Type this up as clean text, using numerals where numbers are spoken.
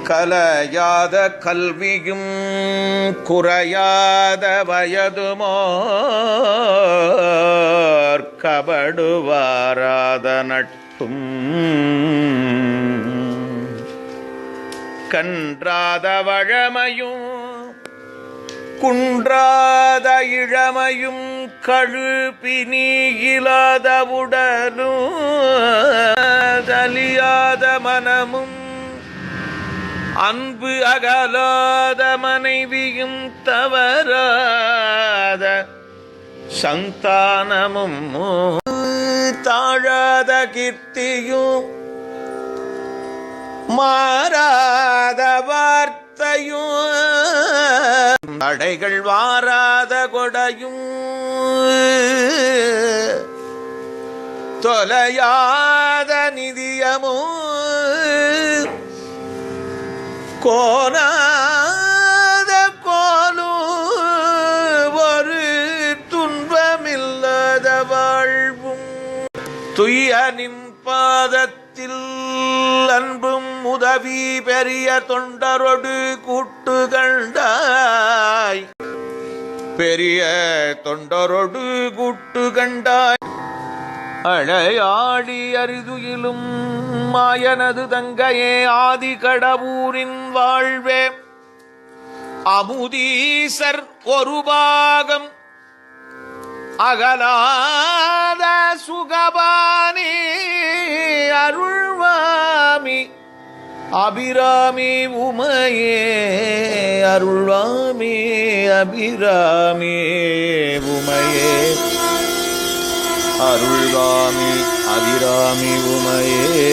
கலையாத கல்வியும் குறையாத வயதுமோர் கபடுவாராத நட்பும் கன்றாத வழமையும் குன்றாத இளமையும் கழுப்பினி இல்லாத உடலும் அலியாத மனமும் அன்பு அகலாத மனைவியும் தவறாத சந்தானமும் தாழாத கீர்த்தியும் மாறாத வார்த்தையும் தடைகள் வாராத கொடையும் தொலையாத நிதியமும் கோனாத கோலும் ஒரு துன்பமில்லாத வாழ்வும் துய்ய நிம்பாதத்தில் அன்பும் உதவி பெரிய தொண்டரொடு கூட்டு கண்டாய் பெரிய தொண்டரொடு கூட்டு கண்டாய் அழையாடி அரிதுயிலும் மாயனது தங்கையே ஆதி கடவுரின் வாழ்வே அமுதீசர் ஒரு பாகம் அகலாத சுகபானி அருள்வாமி அபிராமி உமையே அருள்வாமி அபிராமி உமையே அருள்வாமி அபிராமி உமையே.